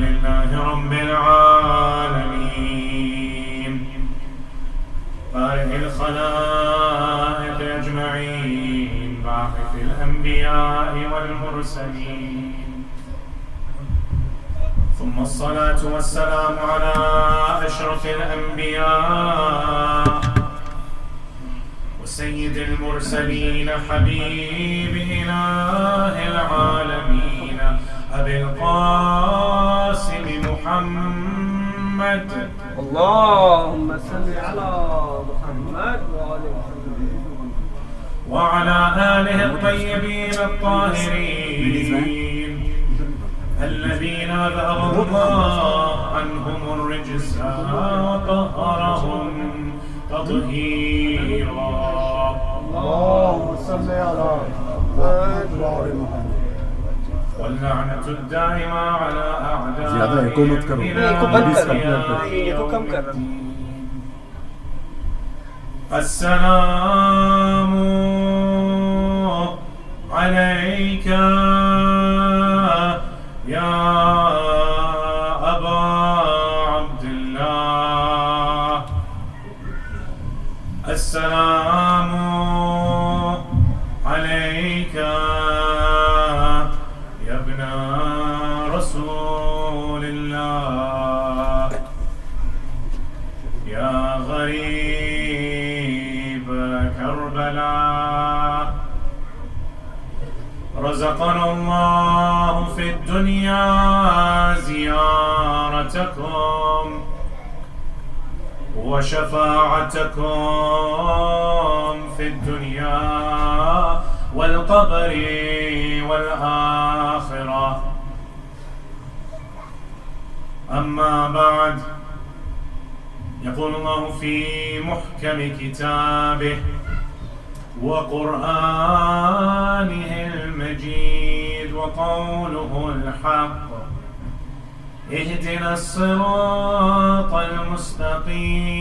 لله رب العالمين بارئ الخلائق أجمعين باعث الأنبياء والمرسلين ثم الصلاة والسلام على أشرف الأنبياء وسيد المرسلين حبيب إله العالمين أبي القاسم محمد اللهم صل على محمد وعلى آله الطيبين الطاهرين الذين أذهب الله عنهم الرجس وطهرهم تطهيرا اللهم صل على محمد واللعنة الدائمة على زيادة أعدائهم السلام عليك يا أبا عبد الله السلام عليك يا ابن رسول الله يا غريب كربلاء رزقنا الله في الدنيا زيارتكم وشفاعتكم في الدنيا والقبر والآخرة أما بعد يقول الله في محكم كتابه وقرآنه المجيد وقوله الحق اهدنا الصراط المستقيم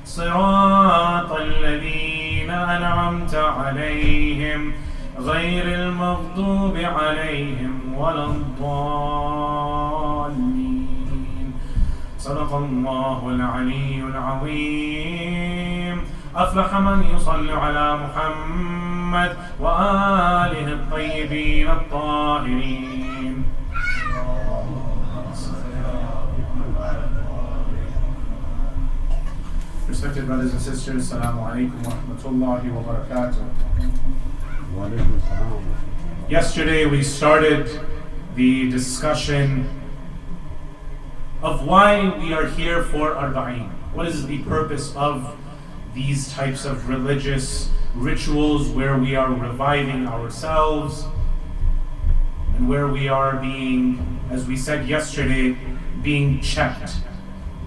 صراط الذين أنعمت عليهم غير المغضوب عليهم ولا الضالين صدق الله العلي العظيم أفلح من يصلي على محمد وآله الطيبين الطاهرين Respected brothers and sisters, Assalamu alaikum wa rahmatullahi wa barakatuh. Yesterday we started the discussion of why we are here for Arbaeen. What is the purpose of these types of religious rituals where we are reviving ourselves and where we are being, as we said yesterday, being checked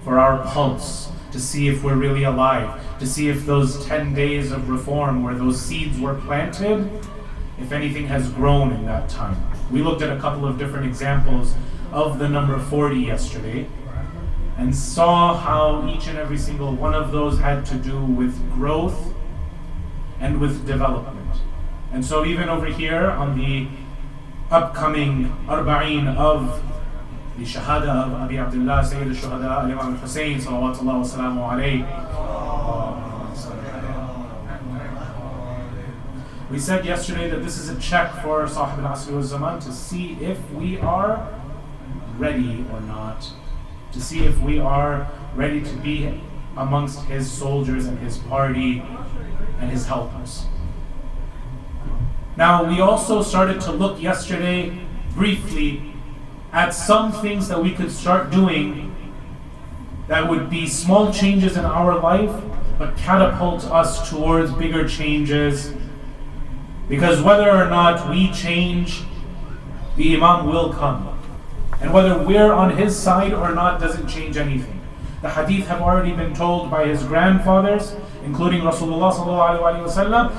for our pulse to see if we're really alive, to see if those 10 days of reform where those seeds were planted, if anything has grown in that time. We looked at a couple of different examples of the number 40 yesterday and saw how each and every single one of those had to do with growth and with development. And so even over here on the upcoming Arbaeen of the Shahada of Abi Abdullah Sayyid al-Shuhada Imam Hussein salawatullah wa salamu alayhi. We said yesterday that this is a check for Sahib al-Asr wal-Zaman to see if we are ready or not, to see if we are ready to be amongst his soldiers and his party and his helpers. Now we also started to look yesterday briefly at some things that we could start doing that would be small changes in our life but catapult us towards bigger changes, because whether or not we change, the Imam will come, and whether we're on his side or not doesn't change anything. The hadith have already been told by his grandfathers, including Rasulullah sallallahu alaihi wasallam,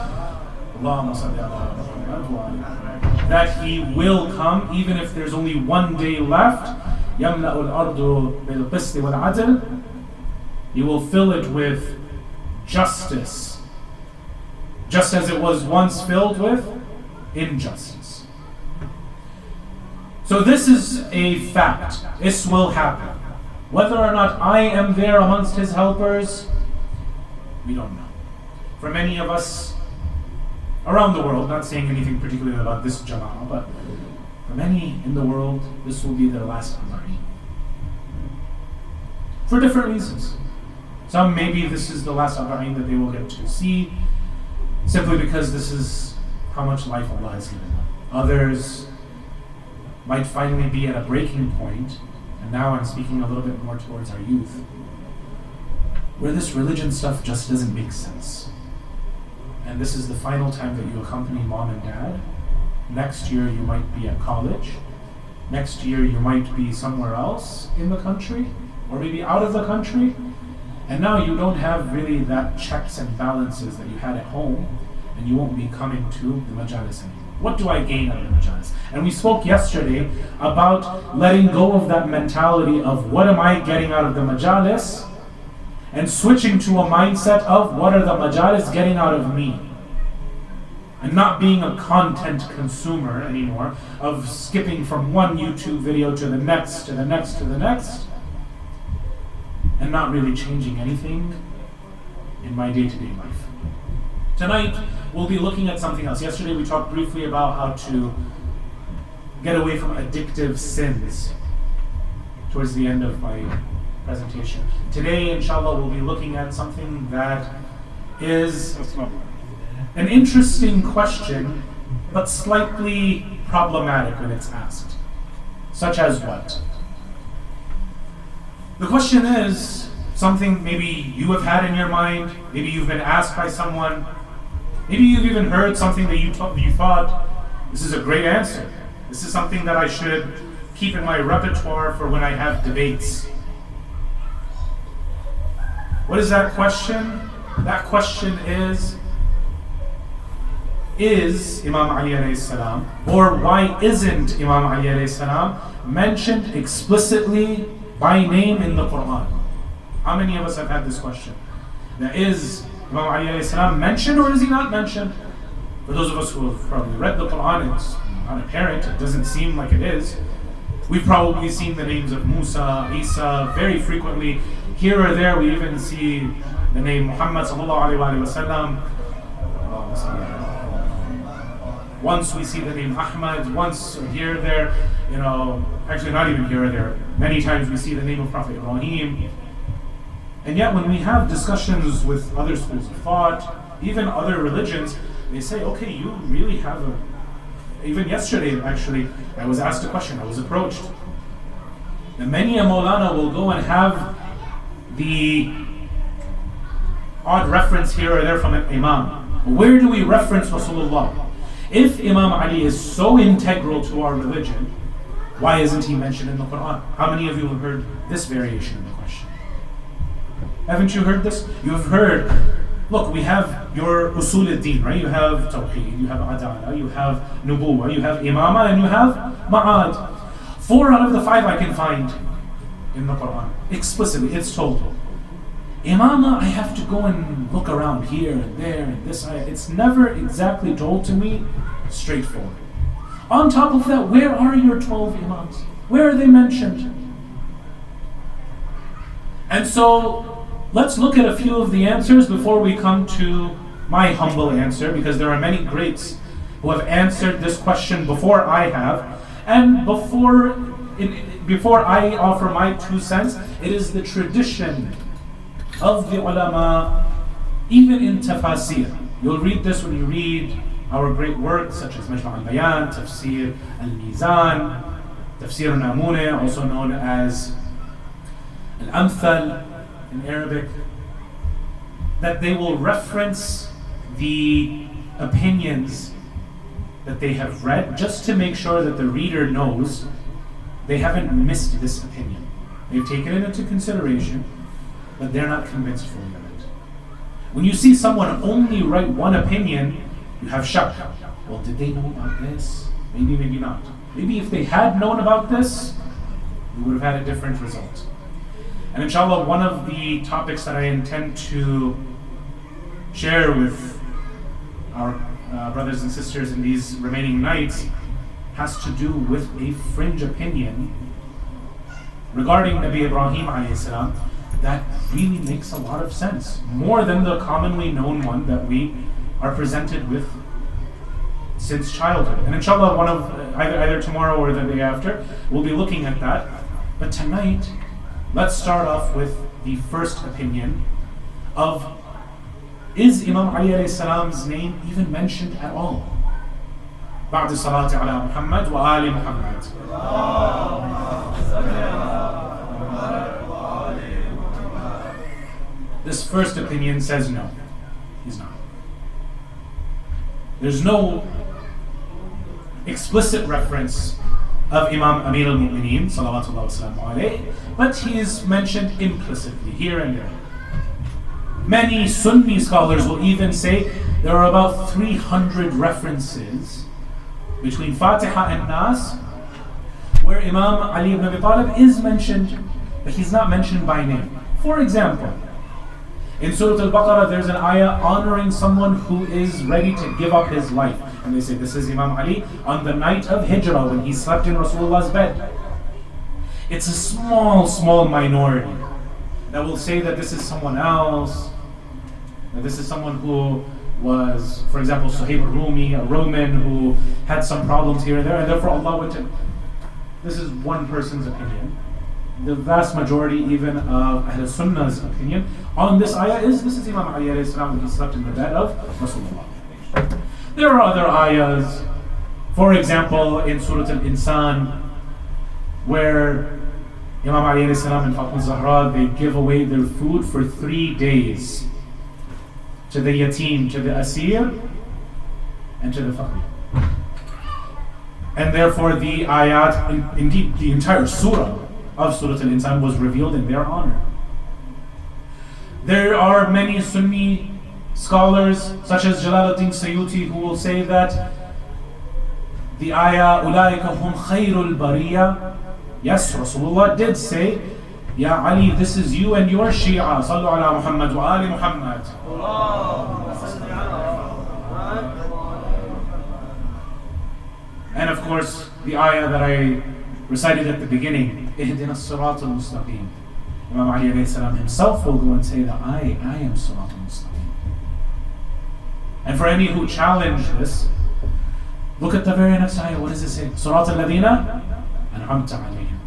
Allahumma salli ala Muhammad, that he will come even if there's only one day left. يَمْلَأُ الْأَرْضُ بِالْقِسْطِ وَالْعَدْلِ. He will fill it with justice, just as it was once filled with injustice. So this is a fact. This will happen. Whether or not I am there amongst his helpers, we don't know. For many of us around the world, not saying anything particularly about this jama'ah, but for many in the world, this will be their last Arbaeen. For different reasons. Some, maybe this is the last Arbaeen that they will get to see, simply because this is how much life Allah has given them. Others might finally be at a breaking point, and now I'm speaking a little bit more towards our youth, where this religion stuff just doesn't make sense. And this is the final time that you accompany mom and dad. Next year you might be at college. Next year you might be somewhere else in the country, or maybe out of the country. And now you don't have really that checks and balances that you had at home, and you won't be coming to the majalis anymore. What do I gain out of the majalis? And we spoke yesterday about letting go of that mentality of what am I getting out of the majalis, and switching to a mindset of what are the majalis getting out of me. And not being a content consumer anymore, of skipping from one YouTube video to the next, to the next, to the next, and not really changing anything in my day-to-day life. Tonight, we'll be looking at something else. Yesterday we talked briefly about how to get away from addictive sins towards the end of my presentation. Today, inshallah, we'll be looking at something that is an interesting question, but slightly problematic when it's asked. Such as what? The question is something maybe you have had in your mind, maybe you've been asked by someone, maybe you've even heard something that you thought, this is a great answer. This is something that I should keep in my repertoire for when I have debates. What is that question? That question is Imam Ali alayhi salam, or why isn't Imam Ali alayhi salam mentioned explicitly by name in the Qur'an? How many of us have had this question? That is Imam Ali alayhi salam mentioned, or is he not mentioned? For those of us who have probably read the Qur'an, it's not apparent, it doesn't seem like it is. We've probably seen the names of Musa, Isa very frequently. Here or there we even see the name Muhammad sallallahu alayhi wa sallam. Once we see the name Ahmad, once here or there, actually not even here or there. Many times we see the name of Prophet Ibrahim. And yet when we have discussions with other schools of thought, even other religions, they say, okay, you really have even yesterday actually, I was asked a question, I was approached. And many a Maulana will go and have the odd reference here or there from an Imam. Where do we reference Rasulullah? If Imam Ali is so integral to our religion, why isn't he mentioned in the Qur'an? How many of you have heard this variation of the question? Haven't you heard this? You have heard, look, we have your usul al-din, right? You have tawheed, you have adala, you have nubuwah, you have imama, and you have ma'ad. 4 out of the 5 I can find in the Qur'an. Explicitly, it's told. Imama, I have to go and look around here and there and this. It's never exactly told to me straightforward. On top of that, where are your 12 Imams? Where are they mentioned? And so, let's look at a few of the answers before we come to my humble answer, because there are many greats who have answered this question before I have. And before I offer my 2 cents, it is the tradition of the ulama, even in tafasir. You'll read this when you read our great works such as Majma' al-Bayan, Tafsir al-Mizan, Tafsir al-Namune, also known as al-Amthal in Arabic, that they will reference the opinions that they have read just to make sure that the reader knows they haven't missed this opinion. They've taken it into consideration, but they're not convinced fully of it. When you see someone only write one opinion, you have shak. Well, did they know about this? Maybe, maybe not. Maybe if they had known about this, we would have had a different result. And inshallah, one of the topics that I intend to share with our brothers and sisters in these remaining nights has to do with a fringe opinion regarding Nabi Ibrahim alayhi salam that really makes a lot of sense, more than the commonly known one that we are presented with since childhood. And inshallah, one of either tomorrow or the day after, we'll be looking at that. But tonight, let's start off with the first opinion of, is Imam Ali alayhi salam's name even mentioned at all? بعد الصلاة على محمد وآل محمد. This first opinion says no, he's not. There's no explicit reference of Imam Amir al-Mu'mineen salawatullah wa salamu alayhi, but he is mentioned implicitly here and there. Many Sunni scholars will even say there are about 300 references between Fatiha and Nas where Imam Ali ibn Abi Talib is mentioned, but he's not mentioned by name. For example, in Surah Al-Baqarah there's an ayah honoring someone who is ready to give up his life. And they say this is Imam Ali on the night of Hijrah when he slept in Rasulullah's bed. It's a small minority that will say that this is someone else, that this is someone who was, for example, Suhaib al-Rumi, a Roman who had some problems here and there, and therefore Allah went to... This is one person's opinion. The vast majority even of Ahl Sunnah's opinion on this ayah is, this is Imam Ali alayhi salam when he slept in the bed of Rasulullah. There are other ayahs, for example, in Surah Al-Insan, where Imam Ali alayhi salam and Fatima Zahra, they give away their food for 3 days to the yatim, to the asir, and to the faqir. And therefore the ayat, indeed the entire surah of Surah Al-Insan was revealed in their honor. There are many Sunni scholars such as Jalaluddin Suyuti who will say that the ayah أُولَٰئِكَ هُمْ خَيْرُ الْبَرِيَّةِ, yes, Rasulullah did say, Ya Ali, this is you and your Shia, Sallu ala Muhammad wa Ali Muhammad. And of course, the ayah that I recited at the beginning, اهدنا الصراط المستقيم. Imam Ali alayhi salam himself will go and say that I am Sirat al-Mustaqim. And for any who challenge this, look at the very next ayah. What does it say? Sirat al-Ladina an'amta alayhim.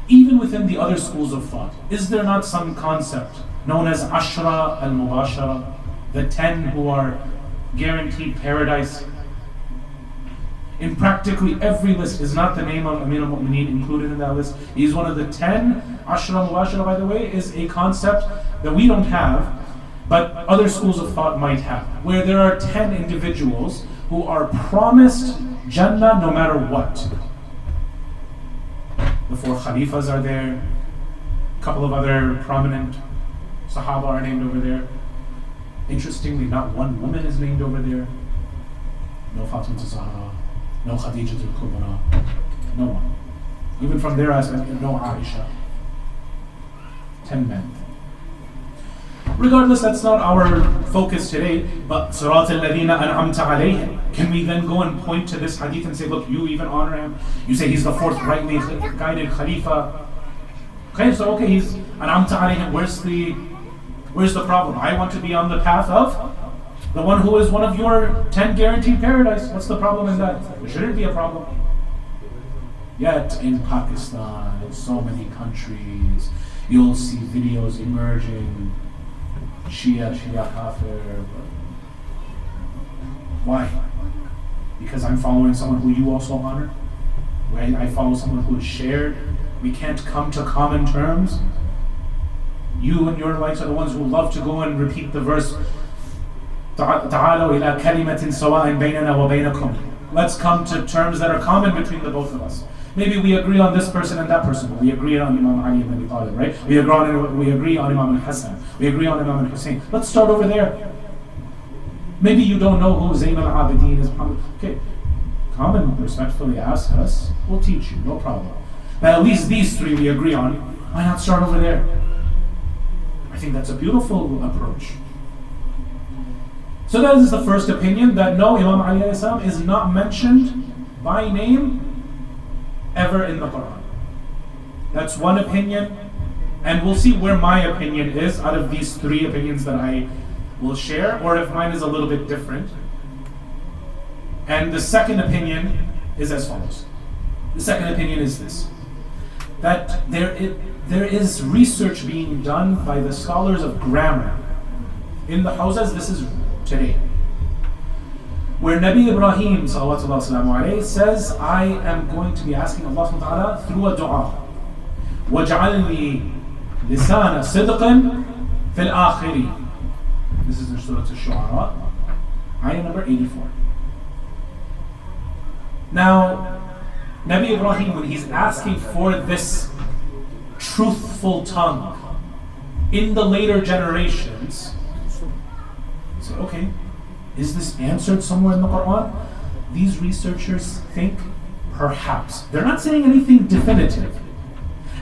Even within the other schools of thought, is there not some concept known as Ashra al-Mubashara, the 10 who are guaranteed paradise? In practically every list, is not the name of Amir al-Mu'mineen included in that list? He's one of the 10. Ashra al-Mubashara, by the way, is a concept that we don't have, but other schools of thought might have, where there are 10 individuals who are promised Jannah no matter what. The 4 Khalifas are there, a couple of other prominent Sahaba are named over there. Interestingly, not one woman is named over there. No Fatima Zahra, no Khadija al-Kubra, no one. Even from their aspect, no Aisha. 10 men. Regardless, that's not our focus today, but Sirat al-Ladina an'amta alayhim. Can we then go and point to this hadith and say, look, you even honor him? You say he's the 4th rightly guided Khalifa. Okay, so he's an'amta alayhim. Where's the problem? I want to be on the path of the one who is one of your 10 guaranteed paradise. What's the problem in that? There shouldn't be a problem. Yet in Pakistan, in so many countries, you'll see videos emerging, Shia kafir. Why? Because I'm following someone who you also honor? Where I follow someone who is shared? We can't come to common terms? You and your likes are the ones who love to go and repeat the verse, تعالوا إلى كلمة سواء بيننا وبينكم. Let's come to terms that are common between the both of us. Maybe we agree on this person and that person, but we agree on Imam Ali ibn Abi Talib, right? We agree on Imam al-Hasan. We agree on Imam al-Hussein. Let's start over there. Maybe you don't know who Zayn al-Abidin is. Okay, come and respectfully ask us. We'll teach you, no problem. But at least these 3 we agree on. Why not start over there? I think that's a beautiful approach. So that is the first opinion, that no, Imam Ali is not mentioned by name ever in the Qur'an. That's one opinion, and we'll see where my opinion is out of these three opinions that I will share, or if mine is a little bit different. And the second opinion is as follows. The second opinion is this, that there is research being done by the scholars of grammar in the houses. This is today, where Nabi Ibrahim ﷺ says, I am going to be asking Allah subhanahu wa ta'ala through a dua, وَاجْعَلْنِي لِسَانَ صِدْقٍ فِي الْآخِرِ. This is in Surah Al-Shu'ara, ayah number 84. Now, Nabi Ibrahim, when he's asking for this truthful tongue in the later generations, he said, okay, is this answered somewhere in the Qur'an? These researchers think perhaps. They're not saying anything definitive.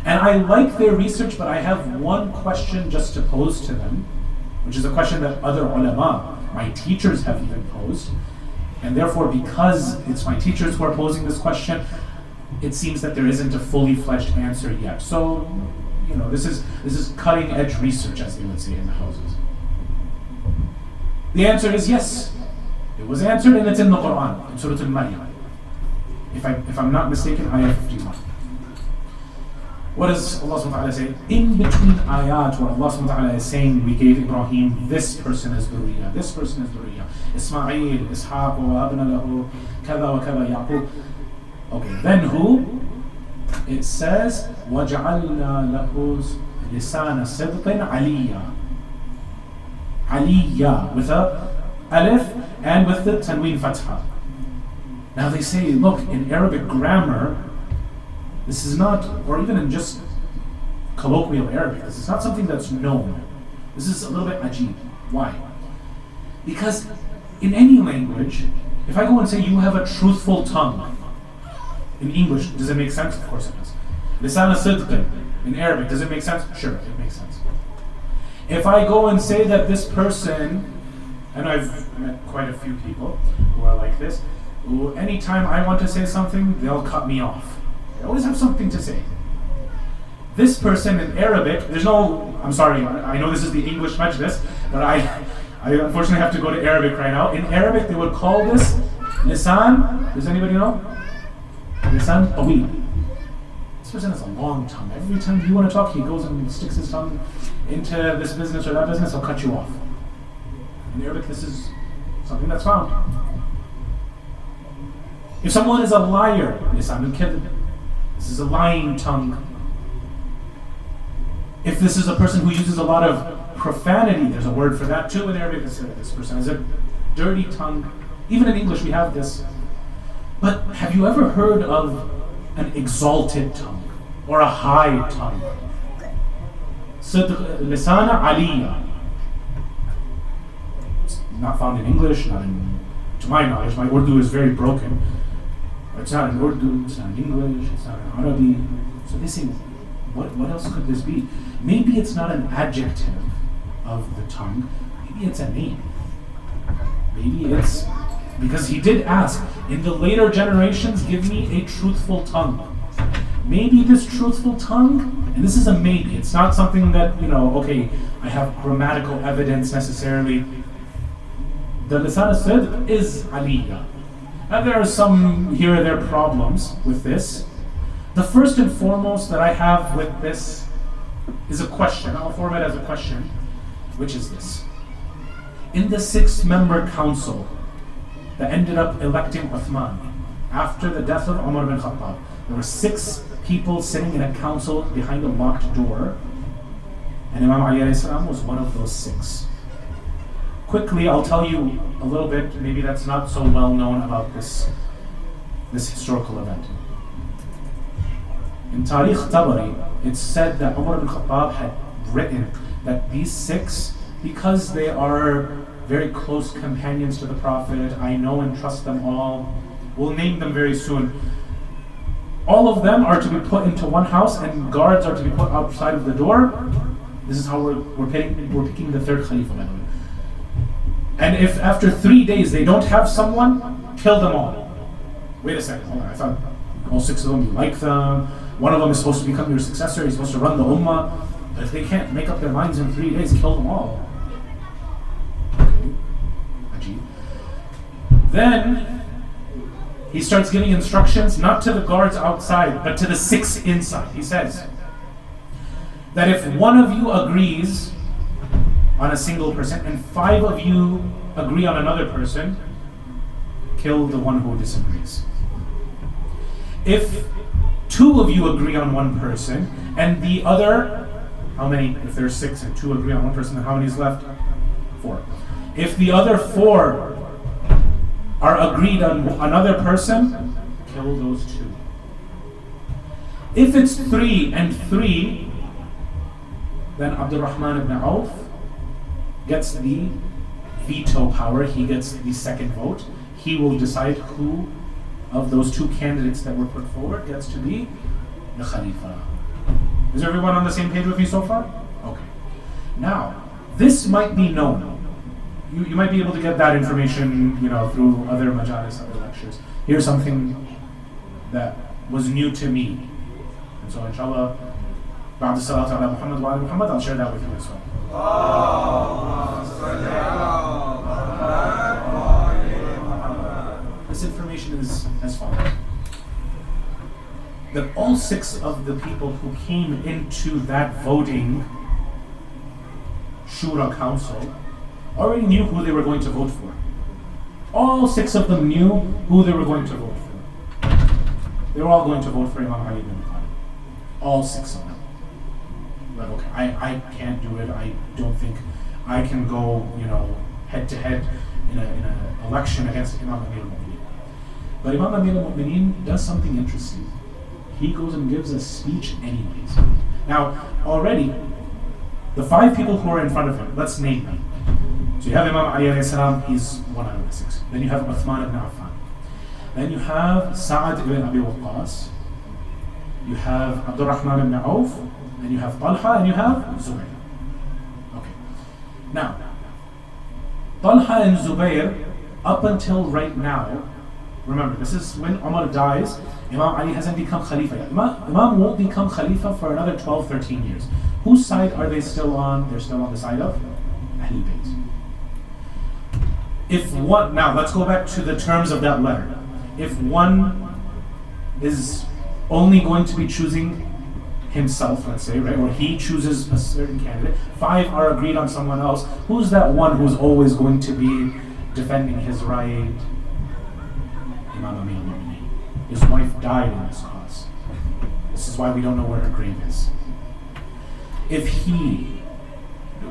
And I like their research, but I have one question just to pose to them, which is a question that other ulama, my teachers, have even posed. And therefore, because it's my teachers who are posing this question, it seems that there isn't a fully fledged answer yet. So, this is cutting edge research, as they would say in the houses. The answer is yes. It was answered, and it's in the Qur'an, in Surah Al-Maryam. If I'm not mistaken, ayah 51. What does Allah subhanahu wa ta'ala say? In between ayat where Allah subhanahu wa ta'ala is saying, we gave Ibrahim this person as Duriyah, this person as Duriyah, Ismail, Ishaq, wa abna lahu, kada wa kada Yaqub. Okay, then who? It says, وَجَعَلْنَا لَهُ لِسَانَ صِدْقٍ عَلِيًّا. Aliyya, with a alif and with the tanween fatha. Now they say, look, in Arabic grammar, this is not, or even in just colloquial Arabic, this is not something that's known. This is a little bit ajib. Why? Because in any language, if I go and say you have a truthful tongue, in English, does it make sense? Of course it does. Lisan sidqin, in Arabic, does it make sense? Sure, it makes sense. If I go and say that this person, and I've met quite a few people who are like this, who anytime I want to say something, they'll cut me off. They always have something to say. This person in Arabic, I'm sorry, I know this is the English majlis, but I unfortunately have to go to Arabic right now. In Arabic, they would call this lisan. Does anybody know? Lisan tawil. This person has a long tongue. Every time you want to talk, he goes and sticks his tongue into this business or that business, he'll cut you off. In Arabic, this is something that's found. If someone is a liar, lisan al-kadhib, this is a lying tongue. If this is a person who uses a lot of profanity, there's a word for that too in Arabic. This person has a dirty tongue. Even in English, we have this. But have you ever heard of an exalted tongue or a high tongue? Lisana aliyya. It's not found in English, to my knowledge. My Urdu is very broken. It's not in Urdu, it's not in English, it's not in Arabic. So they say, what else could this be? Maybe it's not an adjective of the tongue, maybe it's a name. Maybe it's, because he did ask, in the later generations, give me a truthful tongue. Maybe this truthful tongue, and this is a maybe, it's not something that, okay, I have grammatical evidence necessarily. The lisan al-sidq is aliyya. And there are some here or there problems with this. The first and foremost that I have with this is a question. I'll form it as a question, which is this. In the 6-member council that ended up electing Uthman after the death of Umar bin Khattab, there were 6 people sitting in a council behind a locked door, and Imam Ali was one of those 6. Quickly, I'll tell you a little bit, maybe that's not so well known about this historical event. In Tarikh Tabari, it's said that Umar bin Khattab had written that these 6, because they are very close companions to the Prophet, I know and trust them all, we'll name them very soon. All of them are to be put into one house and guards are to be put outside of the door. This is how we're picking the 3rd Khalifa, by the way. And if after 3 days they don't have someone, kill them all. wait a second, hold on, I thought all 6 of them, you like them. One of them is supposed to become your successor, he's supposed to run the ummah. But if they can't make up their minds in 3 days, kill them all. Okay. Then he starts giving instructions, not to the guards outside, but to the 6 inside. He says that if one of you agrees on a single person and 5 of you agree on another person, kill the one who disagrees. If 2 of you agree on one person and the other, how many? If there's 6 and 2 agree on one person, then how many is left? 4. If the other 4 are agreed on another person, kill those 2. If it's 3 and 3, then Abdurrahman ibn Auf gets the veto power. He gets the second vote. He will decide who of those 2 candidates that were put forward gets to be the Khalifa. Is everyone on the same page with me so far? Okay. Now, this might be known. You might be able to get that information, through other majalis, other lectures. Here's something that was new to me. And so inshallah, ba'da salatu ala Muhammad wa ala Muhammad, I'll share that with you as well. This information is as follows. That all 6 of the people who came into that voting Shura council already knew who they were going to vote for. All 6 of them knew who they were going to vote for. They were all going to vote for Imam Ali ibn Lakhani. All 6 of them. But okay, I can't do it. I don't think I can go, head to head in an election against Imam Ali al-Mu'mineen. But Imam Ali al-Mu'mineen does something interesting. He goes and gives a speech anyways. Now, already, the 5 people who are in front of him, let's name them. So you have Imam Ali alayhi salam, he's 1 out of the 6. Then you have Uthman ibn Affan. Then you have Sa'ad ibn Abi Waqqas. You have Abdurrahman ibn Auf. Then you have Talha and you have Zubayr. Okay. Now, Talha and Zubayr, up until right now, remember, this is when Umar dies, Imam Ali hasn't become Khalifa yet. Imam won't become Khalifa for another 12, 13 years. Whose side are they still on? They're still on the side of Ahlul Bayt. Now let's go back to the terms of that letter. If one is only going to be choosing himself, let's say, right, or he chooses a certain candidate, 5 are agreed on someone else, who's that one who's always going to be defending his right? Imam Ali al-Mu'mineen. His wife died in this cause. This is why we don't know where her grave is.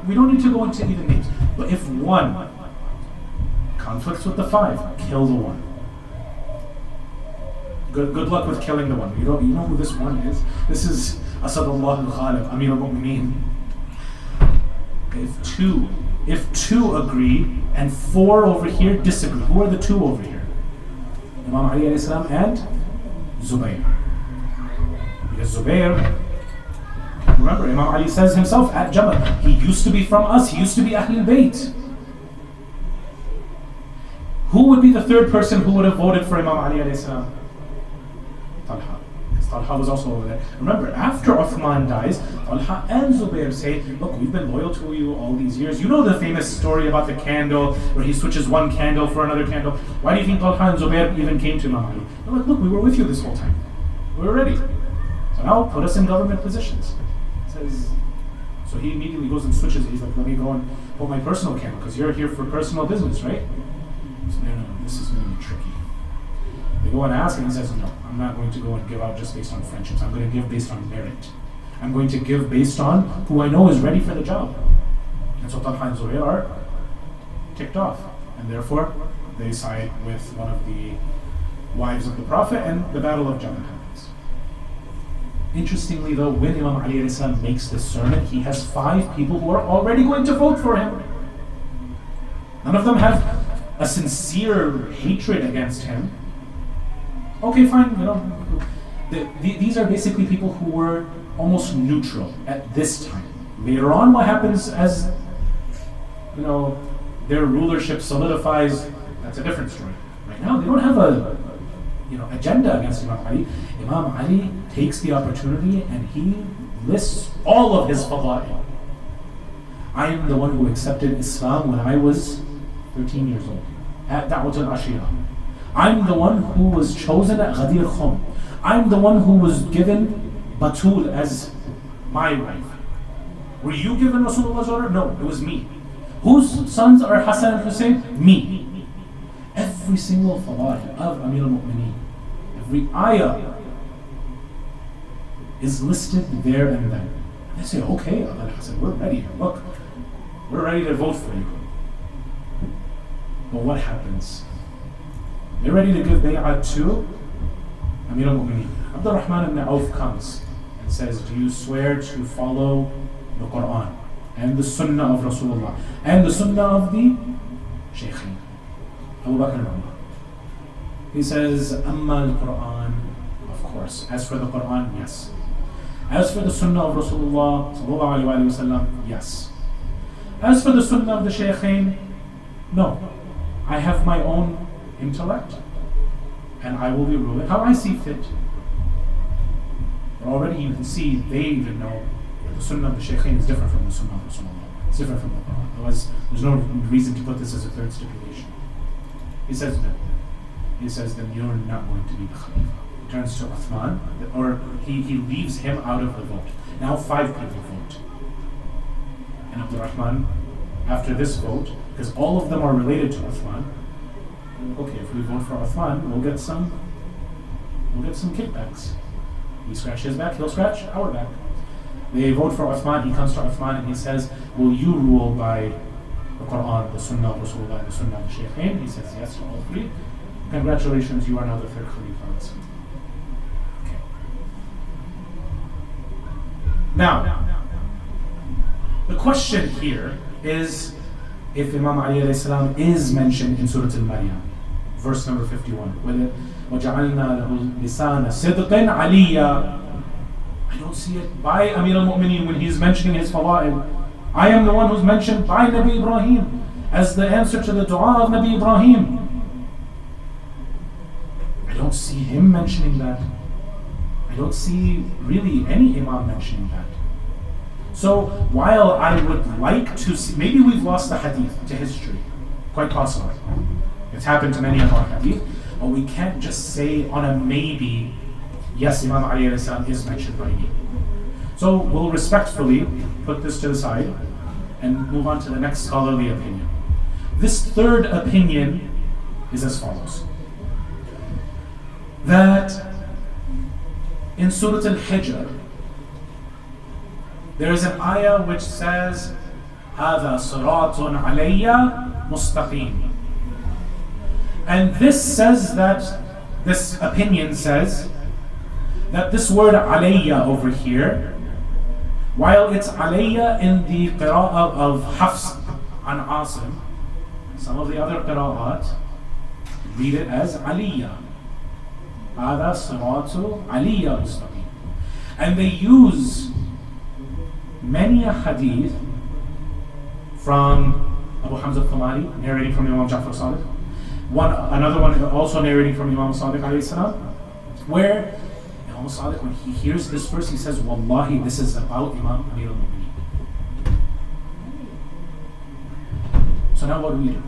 We don't need to go into even names, but if one conflicts with the 5, kill the 1. Good luck with killing the 1. You know who this one is? This is Asadullah al-Ghalib, Amir al-Mu'mineen. If 2 agree and 4 over here disagree, who are the 2 over here? Imam Ali alayhi salam and Zubayr. Because Zubayr, remember, Imam Ali says himself at Jamal, he used to be from us, he used to be Ahlul Bayt. Who would be the 3rd person who would have voted for Imam Ali alayhi salam? Talha. Because Talha was also over there. Remember, after Uthman dies, Talha and Zubayr say, look, we've been loyal to you all these years. You know the famous story about the candle, where he switches one candle for another candle. Why do you think Talha and Zubayr even came to Imam Ali? They're like, look, we were with you this whole time. We were ready. So now put us in government positions. So he immediately goes and switches. He's like, let me go and put my personal candle, because you're here for personal business, right? So no, this is going to be tricky. They go and ask, and he says, no, I'm not going to go and give out just based on friendships. I'm going to give based on merit. I'm going to give based on who I know is ready for the job. And so Talha and Zubayr are ticked off. And therefore, they side with one of the wives of the Prophet, and the Battle of Jamal happens. Interestingly though, when Imam Ali alayhi salam makes this sermon, he has 5 people who are already going to vote for him. None of them have a sincere hatred against him. Okay, fine, these are basically people who were almost neutral at this time. Later on, what happens as their rulership solidifies, that's a different story. Right now, they don't have agenda against Imam Ali, Imam Ali takes the opportunity and he lists all of his fada'il. I am the one who accepted Islam when I was 13 years old at Da'wat al-Ashira. I'm the one who was chosen at Ghadir Khum. I'm the one who was given Batul as my wife. Were you given Rasulullah's order? No, it was me. Whose sons are Hassan and Hussein? Me. Every single fada'il of Amir al-Mu'mineen, every ayah is listed there and then. They say, okay, Hassan, we're ready. Look, we're ready to vote for you. But what happens? They're ready to give bay'ah to Amir al-Mu'mineen. Abdurrahman ibn Auf comes and says, do you swear to follow the Qur'an and the Sunnah of Rasulullah and the Sunnah of the Shaykhin, Abu Bakr and Umar? He says, Amma al-Qur'an, of course. As for the Qur'an, yes. As for the Sunnah of Rasulullah sallallahu alayhi wa sallam, yes. As for the Sunnah of the Shaykhin, no. I have my own intellect and I will be ruling how I see fit. But already you can see they even know that the Sunnah of the Shaykhin is different from the Sunnah of Rasulullah. It's different from the Qur'an. Otherwise, there's no reason to put this as a third stipulation. He says no. He says then you're not going to be the Khalifa. He turns to Uthman, or he leaves him out of the vote. Now 5 people vote. And Abdurrahman, after this vote, because all of them are related to Uthman, okay, if we vote for Uthman, we'll get some kickbacks. We scratch his back, he'll scratch our back. They vote for Uthman, he comes to Uthman and he says, will you rule by the Qur'an, the Sunnah of Rasulullah, and the Sunnah of the Shaykhin? He says yes to all 3. Congratulations, you are now the 3rd Khalifa. Okay. Now, the question here is if Imam Ali alayhi salam is mentioned in Surah Al-Maryam, verse number 51. وَجَعَلْنَا لَهُ لِسَانَ صِدْقٍ عَلِيًّا. I don't see it by Amir al-Mu'mineen when he's mentioning his fawa'il. I am the one who's mentioned by Nabi Ibrahim as the answer to the dua of Nabi Ibrahim. I don't see him mentioning that. I don't see really any Imam mentioning that. So while I would like to see, maybe we've lost the hadith to history, quite possibly. It's happened to many of our hadith, but we can't just say on a maybe, yes, Imam Ali is mentioned by me. So we'll respectfully put this to the side and move on to the next scholarly opinion. This 3rd opinion is as follows. That in Surah Al-Hijr, there is an ayah which says, هَذَا صِرَاطٌ عَلَيَّ مُسْتَقِيمٌ. And this opinion says that this word alayya over here, while it's alayya in the qira'ah of Hafs and Asim, some of the other qira'at read it as aliyya. هَذَا صِرَاطٌ عَلَيَّ مُسْتَقِيمٌ. And they use many a hadith from Abu Hamza al-Thumari, narrating from Imam Ja'far Sadiq. Another one also narrating from Imam Sadiq alayhi salam, where Imam Sadiq, when he hears this verse, he says, Wallahi, this is about Imam Amir al-Mu'mineen. So now what do we do?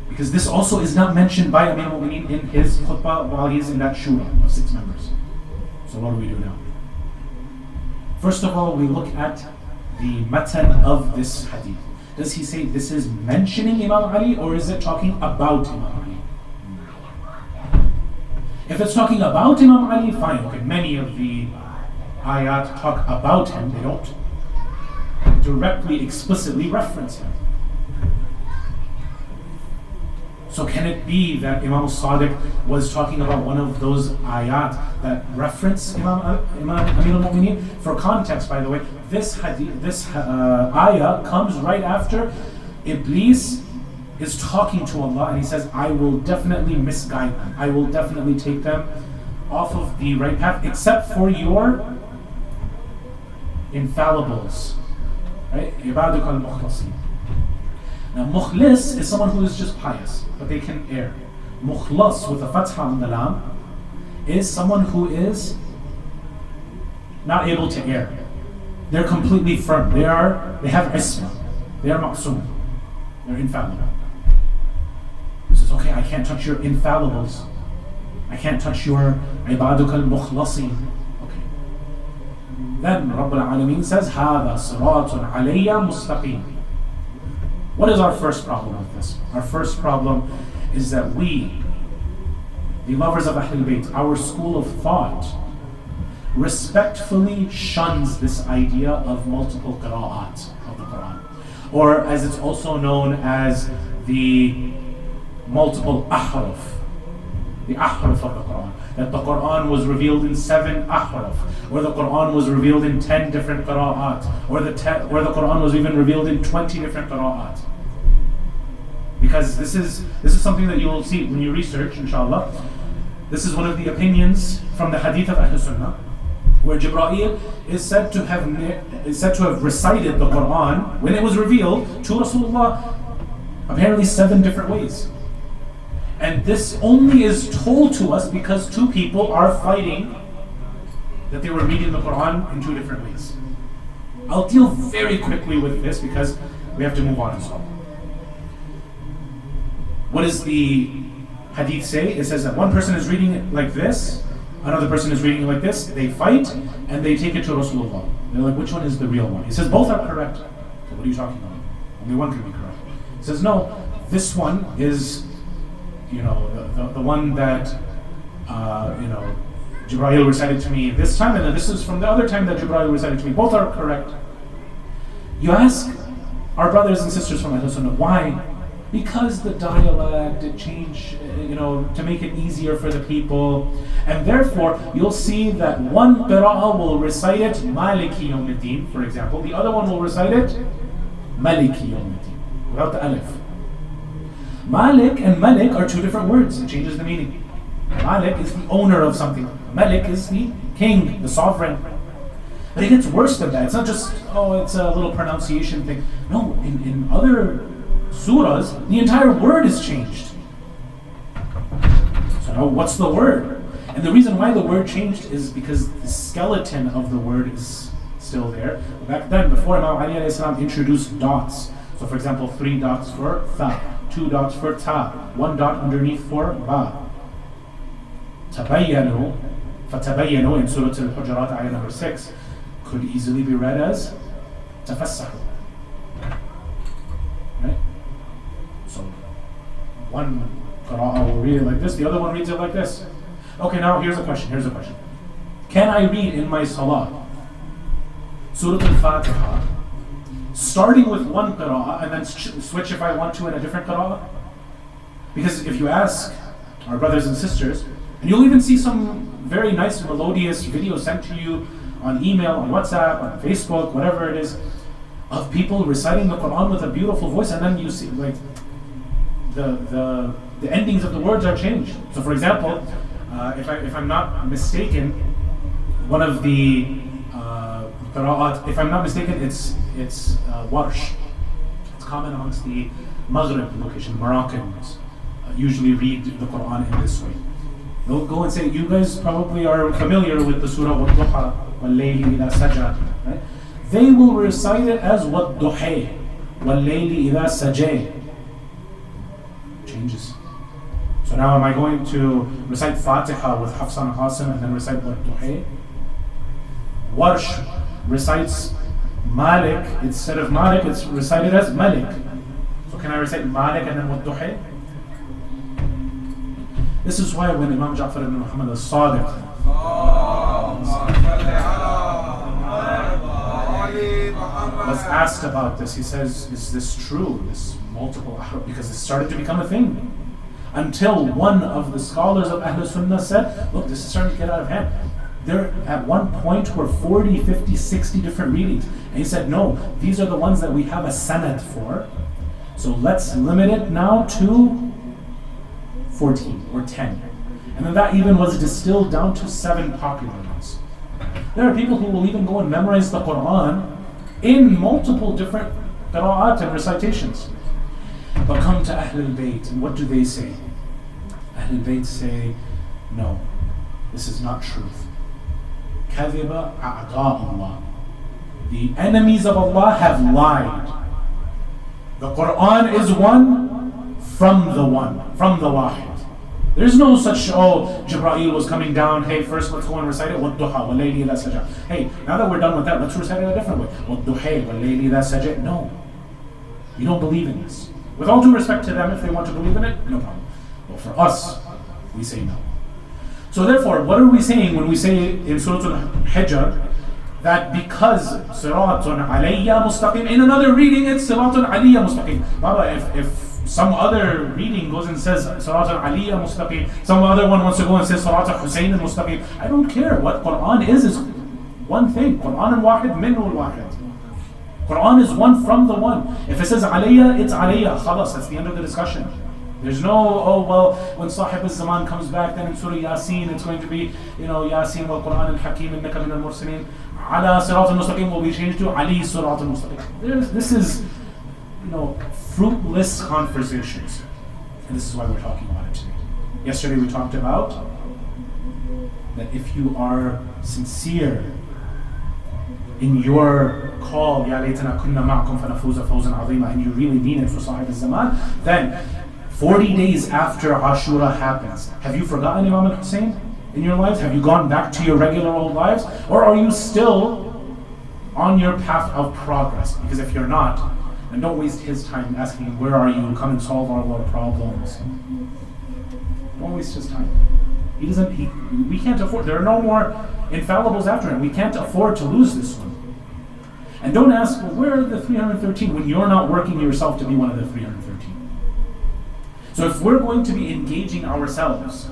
Because this also is not mentioned by Amir al-Mu'mineen in his khutbah while he's in that shura of 6 members. So what do we do now? First of all, we look at the matan of this hadith. Does he say this is mentioning Imam Ali, or is it talking about Imam Ali? If it's talking about Imam Ali, fine. Okay, many of the ayat talk about him. They don't directly, explicitly reference him. So can it be that Imam al-Sadiq was talking about one of those ayat that reference Imam Amir al-Mu'mineen? For context, by the way, this ayah comes right after Iblis is talking to Allah and he says, I will definitely misguide them. I will definitely take them off of the right path, except for your infallibles. Right? Ibaduk al-Mukhlasin. Now, mukhlis is someone who is just pious, but they can err. Mukhlas with a fatha on the lam is someone who is not able to err. They're completely firm. They have isma. They are ma'soom. They're infallible. He says, okay, I can't touch your infallibles. I can't touch your ibaduk al-mukhlasin. Okay. Then Rabbul Alameen says, هَذَا صِرَاطٌ عَلَيَّ مُسْتَقِيمٌ. What is our first problem with this? Our first problem is that we, the lovers of Ahlul Bayt, our school of thought, respectfully shuns this idea of multiple qira'at of the Qur'an. Or as it's also known as the multiple ahraf. The ahraf of the Qur'an. That the Qur'an was revealed in 7 ahraf. Or the Qur'an was revealed in 10 different qira'at. Or the Qur'an was even revealed in 20 different qira'at. Because this is something that you will see when you research, inshallah. This is one of the opinions from the hadith of Ahl Sunnah, where Jibreel is said to have recited the Qur'an when it was revealed to Rasulullah apparently 7 different ways. And this only is told to us because 2 people are fighting that they were reading the Qur'an in 2 different ways. I'll deal very quickly with this because we have to move on inshallah. What does the hadith say? It says that one person is reading it like this, another person is reading it like this, they fight, and they take it to Rasulullah. They're like, which one is the real one? He says, both are correct. So what are you talking about? Only one can be correct. He says, no, this one is, the one that, Jibreel recited to me this time, and then this is from the other time that Jibreel recited to me. Both are correct. You ask our brothers and sisters from Ahl Sunnah, why? Because the dialect, it changed, to make it easier for the people. And therefore, you'll see that one qira'ah will recite it Maliki Yawmiddin, for example. The other one will recite it Maliki Yawmiddin, without the alif. Malik and Malik are 2 different words. It changes the meaning. Malik is the owner of something. Malik is the king, the sovereign. But it gets worse than that. It's not just, it's a little pronunciation thing. No, in other surahs, the entire word is changed. So now what's the word? And the reason why the word changed is because the skeleton of the word is still there. Back then, before Imam Ali alayhi salam introduced dots. So for example, 3 dots for tha, 2 dots for ta, 1 dot underneath for ba. Tabayyanu, fatabayyanu in Surah Al-Hujurat, ayah number 6, could easily be read as tafassahu. Right? So one qira'ah will read it like this, the other one reads it like this. Okay, now here's a question. Can I read in my salah Surah Al-Fatiha starting with one qira'ah and then switch if I want to in a different qira'ah? Because if you ask our brothers and sisters, and you'll even see some very nice melodious videos sent to you on email, on WhatsApp, on Facebook, whatever it is, of people reciting the Qur'an with a beautiful voice, and then you see like the endings of the words are changed. So for example, if I'm not mistaken, one of the qira'at, if I'm not mistaken, it's Warsh. It's common amongst the Maghrib location. Moroccans usually read the Qur'an in this way. They'll go and say, you guys probably are familiar with the surah Wad-Duha, Wal-Layli Idha Saja, right? They will recite it as Wad-Duha, Wal-Layli Idha Sajay. Changes. So now am I going to recite Fatiha with Hafsan Qasim and then recite Wad-Duha? Warsh recites Malik, instead of Malik, it's recited as Malik. So can I recite Malik and then Wad-Duha? This is why when Imam Ja'far ibn Muhammad al-Sadiq was asked about this, he says, is this true, this multiple ahraf? Because it started to become a thing. Until one of the scholars of Ahl Sunnah said, look, this is starting to get out of hand. There at one point were 40, 50, 60 different readings. And he said, no, these are the ones that we have a sanad for. So let's limit it now to 14 or 10. And then that even was distilled down to 7 popular ones. There are people who will even go and memorize the Qur'an in multiple different qira'at and recitations. But come to Ahlul Bayt, and what do they say? Ahlul Bayt say, no, this is not truth. كَذِبَ أَعْدَاءُ اللَّهِ. The enemies of Allah have lied. The Qur'an is one, from the Wahid. There's no such, Jibreel was coming down, hey, first let's go and recite it, وَالضُّحَى وَاللَّيْلِ إِذَا سَجَى. Hey, now that we're done with that, let's recite it a different way. وَالضُّحَى وَاللَّيْلِ إِذَا سَجَى. No, you don't believe in this. With all due respect to them, if they want to believe in it, no problem. But for us, we say no. So therefore, what are we saying when we say in Surah Al-Hijr, that because Siratun Alayya Mustaqim, in another reading it's Siratun Aliyya Mustaqim. Baba, if some other reading goes and says Siratun Aliyya Mustaqim, some other one wants to go and say Siratun Husayn Mustaqim, I don't care. What Qur'an is one thing. Qur'an wahid minhu wahid. Qur'an is one from the one. If it says Alayya, it's Alayya. Khalas, that's the end of the discussion. There's no, when Sahib al-Zaman comes back, then in Surah Yasin, it's going to be, Yasin wal Qur'an al-Hakim innaka min al-Mursalin. Ala Sirat al-Mustaqim will be changed to Ali Sirat al-Mustaqim. This is, fruitless conversations. And this is why we're talking about it today. Yesterday we talked about that if you are sincere in your call, Ya laytana kunna ma'akum fanafuza fawzan azima, and you really mean it for Sahib al-Zaman, then 40 days after Ashura happens, have you forgotten Imam al-Hussein in your lives? Have you gone back to your regular old lives? Or are you still on your path of progress? Because if you're not, then don't waste his time asking him, where are you? Come and solve all our problems. Don't waste his time. We can't afford, there are no more infallibles after him. We can't afford to lose this one. And don't ask, well, where are the 313 when you're not working yourself to be one of the 313? So if we're going to be engaging ourselves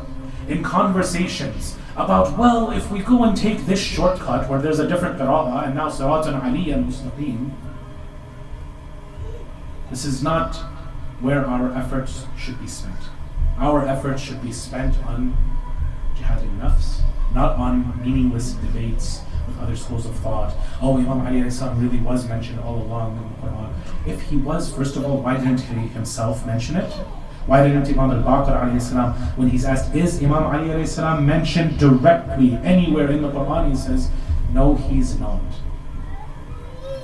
in conversations about, well, if we go and take this shortcut where there's a different qira'ah and now Siratun Aliyya Mustaqim, this is not where our efforts should be spent. Our efforts should be spent on jihad al-nafs, not on meaningless debates with other schools of thought. Imam Ali really was mentioned all along in the Qur'an. If he was, first of all, why didn't he himself mention it? Why didn't Imam al-Baqir when he's asked, is Imam Ali mentioned directly anywhere in the Qur'an? He says, no, he's not.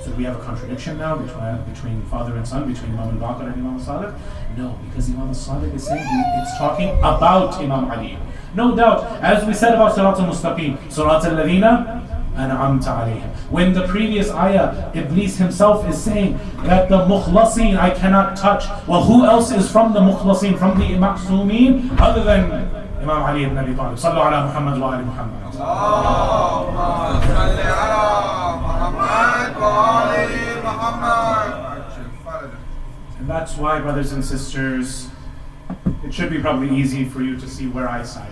So we have a contradiction now between father and son, between Imam al-Baqir and Imam al-Sadiq? No, because Imam al-Sadiq is saying it's talking about Imam Ali. No doubt, as we said about Sirat al-Mustaqim, Sirat al-Ladina an'amta alayhim. When the previous ayah, Iblis himself is saying that the mukhlasin I cannot touch. Well, who else is from the mukhlasin, from the ma'soomeen, other than Imam Ali ibn Abi Talib? Sallu ala Muhammad wa ali Muhammad. Allahumma salli ala Muhammad wa ali Muhammad. And that's why, brothers and sisters, it should be probably easy for you to see where I side.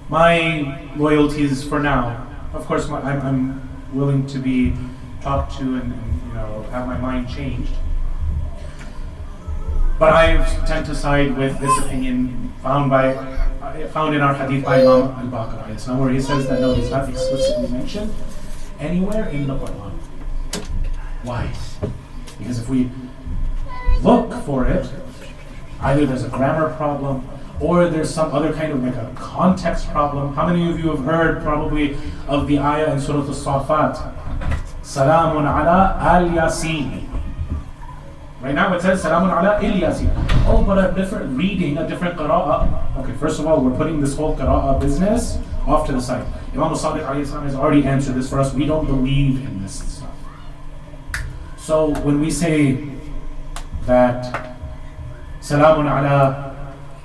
My loyalties for now, of course, I'm willing to be talked to and have my mind changed. But I tend to side with this opinion found in our hadith by Imam al-Baqir, where he says that no, he's not explicitly mentioned anywhere in the Qur'an. Why? Because if we look for it, either there's a grammar problem or there's some other kind of like a context problem. How many of you have heard probably of the ayah in Surah Al-Safat? Salamun ala al-Yasin. Right now it says Salamun ala il-Yasin. But a different reading, a different qira'ah. Okay, first of all, we're putting this whole qira'ah business off to the side. Imam al-Sadiq has already answered this for us. We don't believe in this stuff. So when we say that Salamun ala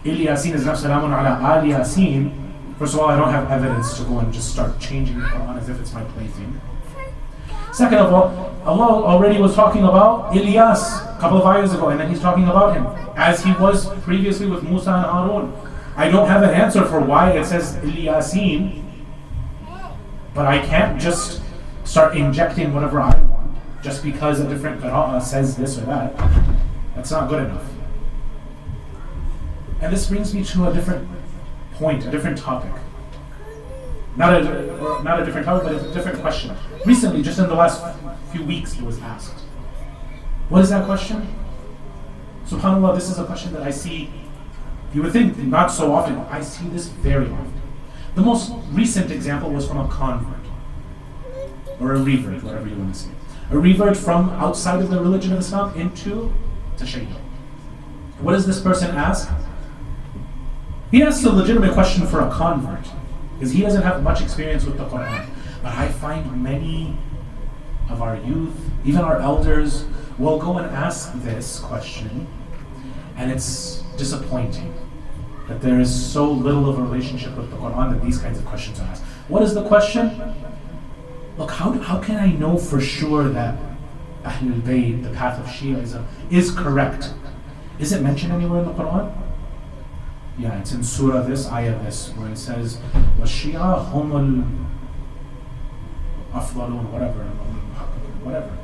Il-Yasin is not Salamun ala al-Yasin, first of all, I don't have evidence to go and just start changing the Quran as if it's my plaything. Second of all, Allah already was talking about Ilyas a couple of ayahs ago, and then he's talking about him as he was previously with Musa and Harun. I don't have an answer for why it says Il-Yasin, but I can't just start injecting whatever I want just because a different qira'ah says this or that. That's not good enough. And this brings me to a different point, a different topic. Not a different topic, but a different question. Recently, just in the last few weeks, it was asked. What is that question? SubhanAllah, this is a question that I see You would think not so often. I see this very often. The most recent example was from a convert, or a revert, whatever you want to say. A revert from outside of the religion of Islam into Tashayyu. What does this person ask? He asks a legitimate question for a convert, because he doesn't have much experience with the Qur'an. But I find many of our youth, even our elders, will go and ask this question, and it's disappointing that there is so little of a relationship with the Qur'an that these kinds of questions are asked. What is the question? Look, how can I know for sure that Ahlul Bayt, the path of Shi'ism, is correct? Is it mentioned anywhere in the Qur'an? Yeah, it's in Surah this, Ayah this, where it says, وَالشِّيَعَ هُمُ الْأَفْضَلُونَ, whatever.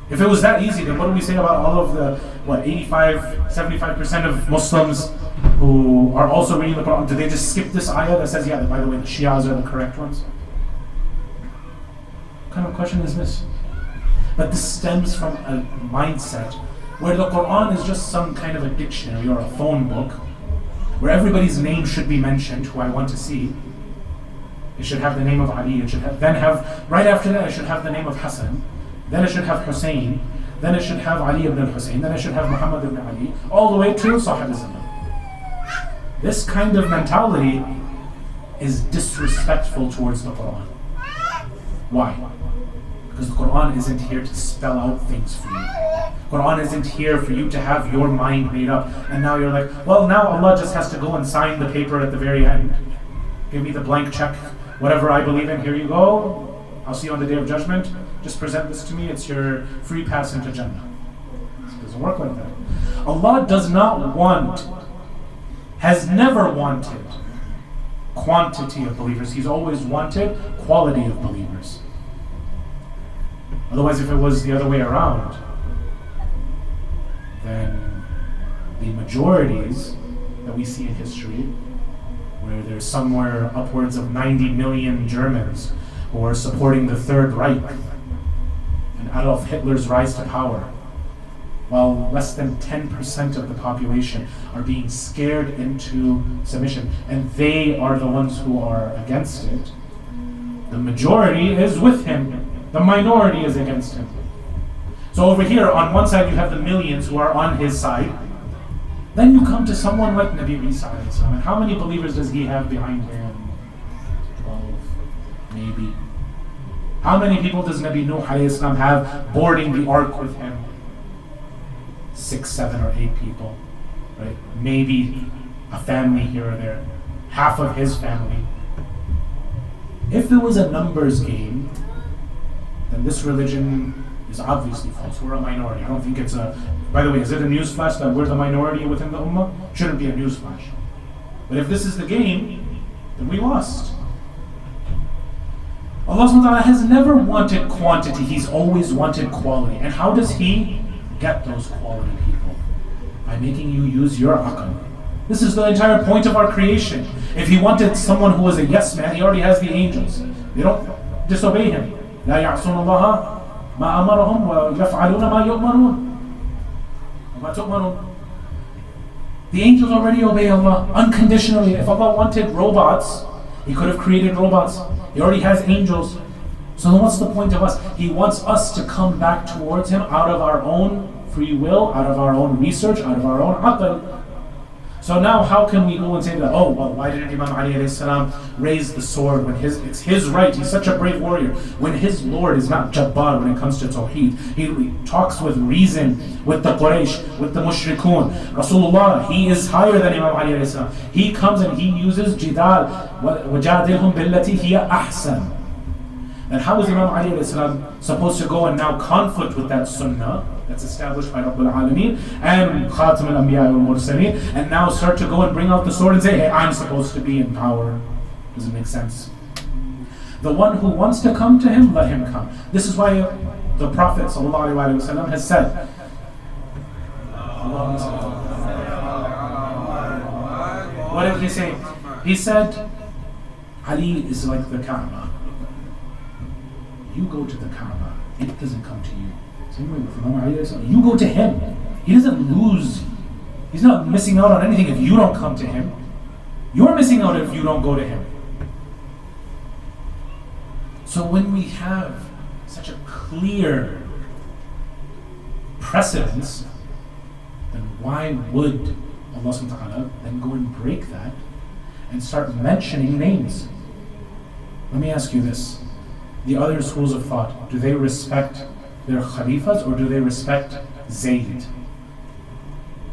If it was that easy, then what do we say about all of the, 75% of Muslims who are also reading the Quran? Do they just skip this ayah that says, yeah, by the way, the Shias are the correct ones? What kind of question is this? But this stems from a mindset where the Quran is just some kind of a dictionary or a phone book where everybody's name should be mentioned, who I want to see. It should have the name of Ali. It should have, right after that, it should have the name of Hassan. Then it should have Hussein. Then it should have Ali ibn al-Hussein. Then it should have Muhammad ibn Ali. All the way to Sahabism. This kind of mentality is disrespectful towards the Quran. Why? Because the Quran isn't here to spell out things for you. Quran isn't here for you to have your mind made up. And now you're like, well, now Allah just has to go and sign the paper at the very end. Give me the blank check. Whatever I believe in, here you go. I'll see you on the Day of Judgment. Just present this to me. It's your free pass into Jannah. It doesn't work like that. Allah does not want, has never wanted quantity of believers. He's always wanted quality of believers. Otherwise, if it was the other way around, then the majorities that we see in history, where there's somewhere upwards of 90 million Germans who are supporting the Third Reich and Adolf Hitler's rise to power, while less than 10% of the population are being scared into submission, and they are the ones who are against it. The majority is with him. The minority is against him. So over here, on one side, you have the millions who are on his side. Then you come to someone like Nabi Isa, and how many believers does he have behind him? 12, maybe. How many people does Nabi Nuh have boarding the ark with him? 6, 7, or 8 people, right? Maybe a family here or there, half of his family. If it was a numbers game, then this religion is obviously false. We're a minority. I don't think it's a... By the way, is it a newsflash that we're the minority within the Ummah? Shouldn't be a newsflash. But if this is the game, then we lost. Allah subhanahu wa ta'ala has never wanted quantity. He's always wanted quality. And how does He get those quality people? By making you use your aql. This is the entire point of our creation. If He wanted someone who was a yes man, He already has the angels. They don't disobey Him. لا يعصون الله ما أمرهم ويفعلون ما يؤمرون. The angels already obey Allah unconditionally. If Allah wanted robots, He could have created robots. He already has angels. So then what's the point of us? He wants us to come back towards Him out of our own free will, out of our own research, out of our own aql. So now how can we go and say that, oh, well, why didn't Imam Ali alayhi salam raise the sword when it's his right? He's such a brave warrior. When his Lord is not Jabbar when it comes to Tawheed. He talks with reason with the Quraysh, with the Mushrikun. Rasulullah, he is higher than Imam Ali alayhi salam. He comes and he uses jidal. وَجَادِلْهُمْ بِالَّتِي هِيَ أَحْسَنُ. And how is Imam Ali alayhi salam supposed to go and now conflict with that sunnah that's established by Rabbul Alameen and Khatam al-Anbiya wal-Mursaleen, and now start to go and bring out the sword and say, hey, I'm supposed to be in power? Doesn't make sense. The one who wants to come to Him, let him come. This is why the Prophet ﷺ has said, what did he say? He said, Ali is like the Kaaba. You go to the Kaaba, it doesn't come to you. Same way with Imam Ali, you go to him. He doesn't lose. He's not missing out on anything if you don't come to him. You're missing out if you don't go to him. So when we have such a clear precedence, then why would Allah subhanahu wa ta'ala then go and break that and start mentioning names? Let me ask you this. The other schools of thought, do they respect their khalifas or do they respect Zayd?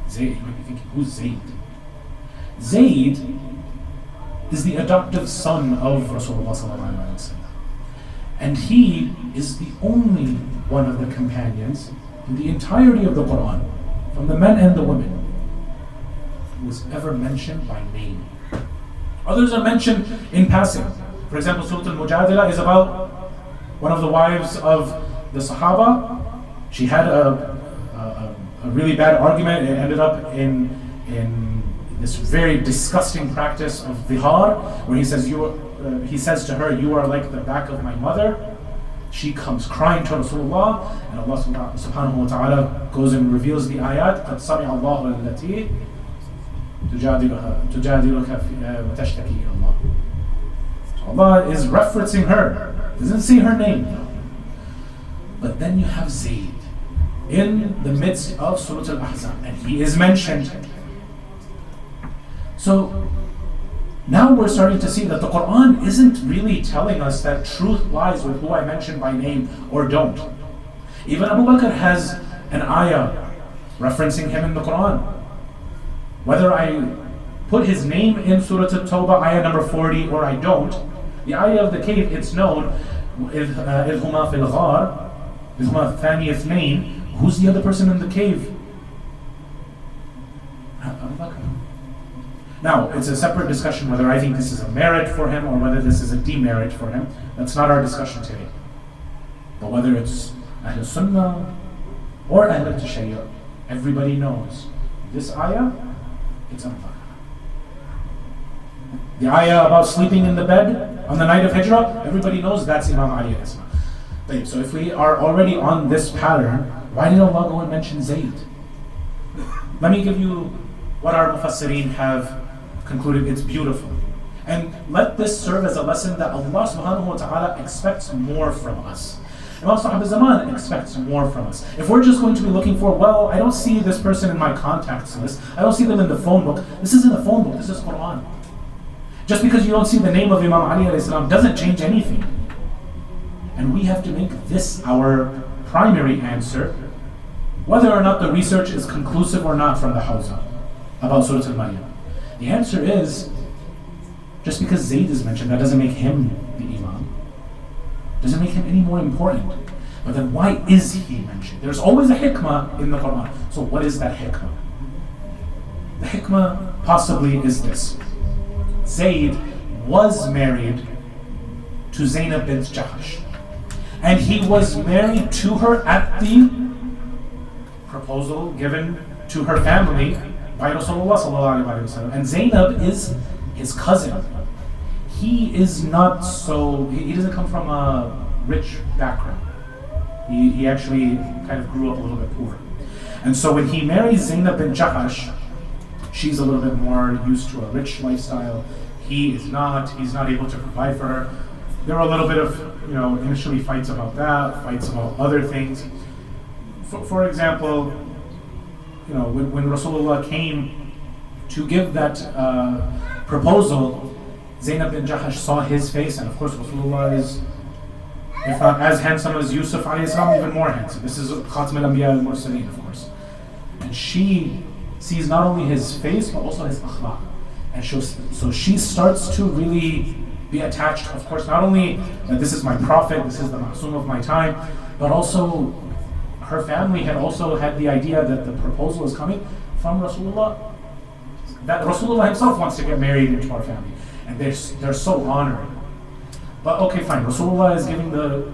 Zayd, you might be thinking, who's Zayd? Zayd is the adoptive son of Rasulullah sallallahu alaihi wasallam. And he is the only one of the companions in the entirety of the Qur'an, from the men and the women, who was ever mentioned by name. Others are mentioned in passing. For example, Surah Al-Mujadila is about one of the wives of the Sahaba. She had a really bad argument. It ended up in this very disgusting practice of dhihar, where he says to her, "You are like the back of my mother." She comes crying to Rasulullah, and Allah subhanahu wa ta'ala goes and reveals the ayat. قَدْ سَمِعَ اللَّهُ الَّتِي تُجَادِلُكَ وَتَشْتَكِي إِلَى اللَّهِ. Allah is referencing her. Doesn't say her name. But then you have Zayd in the midst of Surah Al-Ahzab, and he is mentioned. So now we're starting to see that the Qur'an isn't really telling us that truth lies with who I mention by name or don't. Even Abu Bakr has an ayah referencing him in the Qur'an. Whether I put his name in Surah At-Tawbah, ayah number 40, or I don't, the ayah of the cave, it's known, إِذْ هُمَا فِي الْغَارِ إِذْ هُمَا ثَانِيَ اثْنَيْنِ. Who's the other person in the cave? Abu Bakr. Now, it's a separate discussion whether I think this is a merit for him or whether this is a demerit for him. That's not our discussion today. But whether it's Ahl Sunnah or Ahl Tashayyu', everybody knows this ayah, it's Abu Bakr. The ayah about sleeping in the bed on the night of Hijrah, everybody knows that's Imam Ali. So if we are already on this pattern, why did Allah go and mention Zayd? Let me give you what our Mufassirin have concluded. It's beautiful. And let this serve as a lesson that Allah subhanahu wa ta'ala expects more from us. Imam Sahib al-Zaman expects more from us. If we're just going to be looking for, well, I don't see this person in my contacts list, I don't see them in the phone book. This isn't a phone book, this is Qur'an. Just because you don't see the name of Imam Ali alayhi salam doesn't change anything. And we have to make this our primary answer, whether or not the research is conclusive or not from the Hawza about Surah Al-Maryam. The answer is, just because Zayd is mentioned, that doesn't make him the Imam. Doesn't make him any more important. But then why is he mentioned? There's always a hikmah in the Qur'an. So what is that hikmah? The hikmah possibly is this. Zayd was married to Zainab bint Jahash. And he was married to her at the proposal given to her family by Rasulullah sallallahu alaihi wasallam. And Zainab is his cousin. He is not so, he doesn't come from a rich background. He actually kind of grew up a little bit poor. And so when he marries Zainab bin Jahash, she's a little bit more used to a rich lifestyle. He's not able to provide for her. There were a little bit of, initially fights about that, fights about other things. For example, when Rasulullah came to give that proposal, Zainab bin Jahash saw his face, and of course Rasulullah is, if not as handsome as Yusuf alayhi salam, even more handsome. This is Khatam al-Anbiya al-Mursaleen, of course. And she sees not only his face, but also his akhlaq. And so she starts to really be attached, of course, not only that this is my prophet, this is the ma'soom of my time, but also her family had also had the idea that the proposal is coming from Rasulullah, that Rasulullah himself wants to get married into our family. And they're so honored. But okay, fine, Rasulullah is giving the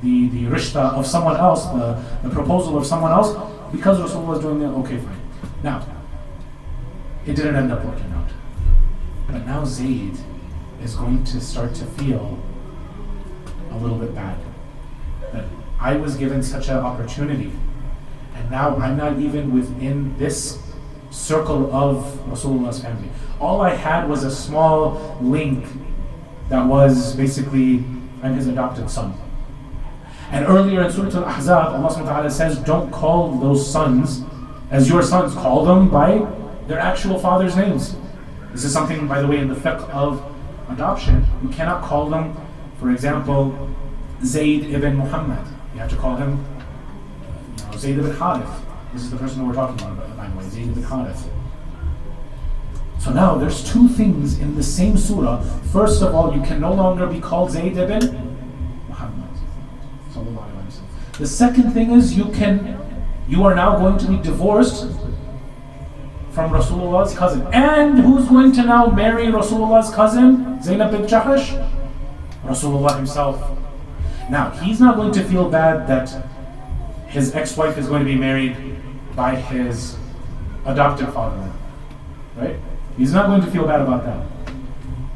rishta of someone else, the proposal of someone else, because Rasulullah is doing that, okay, fine. Now, it didn't end up working out. But now Zayd is going to start to feel a little bit bad. That I was given such an opportunity, And now I'm not even within this circle of Rasulullah's family. All I had was a small link that was basically, I'm his adopted son. And earlier in Surah Al-Ahzab, Allah subhanahu wa ta'ala says, don't call those sons as your sons. Call them by their actual father's names. This is something, by the way, in the fiqh of adoption. You cannot call them, for example, Zayd ibn Muhammad. You have to call him Zayd ibn Harith. This is the person that we're talking about, by the way, Zayd ibn Harith. So now there's two things in the same surah. First of all, you can no longer be called Zayd ibn Muhammad. The second thing is you are now going to be divorced from Rasulullah's cousin. And who's going to now marry Rasulullah's cousin, Zainab bin Jahash? Rasulullah himself. Now, he's not going to feel bad that his ex-wife is going to be married by his adopted father, right? He's not going to feel bad about that.